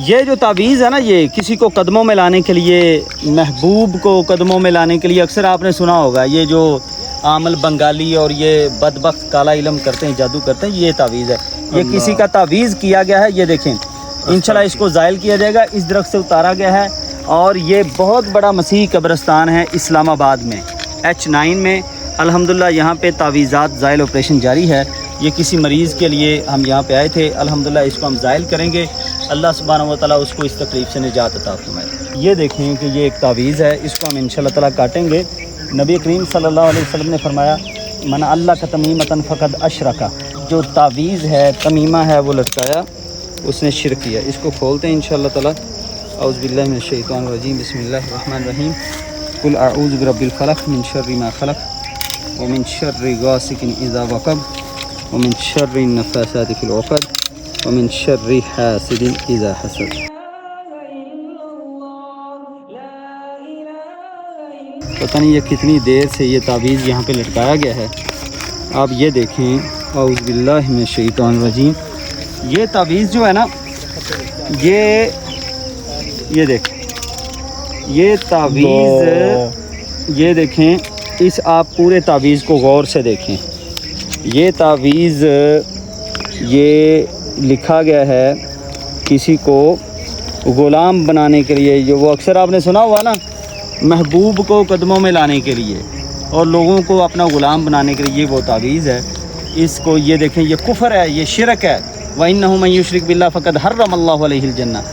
یہ جو تعویذ ہے نا، یہ کسی کو قدموں میں لانے کے لیے، محبوب کو قدموں میں لانے کے لیے، اکثر آپ نے سنا ہوگا یہ جو عامل بنگالی اور یہ بدبخت کالا علم کرتے ہیں، جادو کرتے ہیں، یہ تعویذ ہے، یہ کسی کا تعویذ کیا گیا ہے۔ یہ دیکھیں انشاءاللہ اس کو زائل کیا جائے گا، اس درخت سے اتارا گیا ہے، اور یہ بہت بڑا مسیحی قبرستان ہے اسلام آباد میں H9 میں۔ الحمدللہ یہاں پہ تعویذات زائل آپریشن جاری ہے۔ یہ کسی مریض کے لیے ہم یہاں پہ آئے تھے، الحمدللہ اس کو ہم زائل کریں گے، اللہ سبحانہ و تعالیٰ اس کو اس تکلیف سے نجات عطا فرمائے۔ یہ دیکھیں کہ یہ ایک تعویذ ہے، اس کو ہم انشاءاللہ تعالیٰ کاٹیں گے۔ نبی کریم صلی اللہ علیہ وسلم نے فرمایا من اللہ کا تمیمۃ فقد اشرکا، جو تعویذ ہے، تمیمہ ہے، وہ لٹکایا، اس نے شرک کیا۔ اس کو کھولتے ہیں انشاءاللہ تعالیٰ۔ اعوذ باللہ من الشیطان الرجیم، بسم اللہ الرحمن الرحیم، قل اعوذ برب الفلق من شر ما خلق ومن شر غاسق اذا وقب ومن شر النفاثات في العقد ومن شر حاسد اذا حسد۔ پتہ نہیں یہ کتنی دیر سے یہ تعویذ یہاں پہ لٹکایا گیا ہے۔ آپ یہ دیکھیں، اعوذ باللہ من الشیطان الرجیم، یہ تعویذ جو ہے نا، یہ دیکھیں، یہ تعویذ، یہ دیکھیں، اس آپ پورے تعویذ کو غور سے دیکھیں۔ یہ تعویذ یہ لکھا گیا ہے کسی کو غلام بنانے کے لیے، جو وہ اکثر آپ نے سنا ہوا نا، محبوب کو قدموں میں لانے کے لیے اور لوگوں کو اپنا غلام بنانے کے لیے، یہ وہ تعویذ ہے۔ اس کو یہ دیکھیں، یہ کفر ہے، یہ شرک ہے۔ وَإِنَّهُ مَن يُشْرِكْ بِاللَّهِ فَقَدْ حَرَّمَ اللَّهُ عَلَيْهِ الْجَنَّةَ۔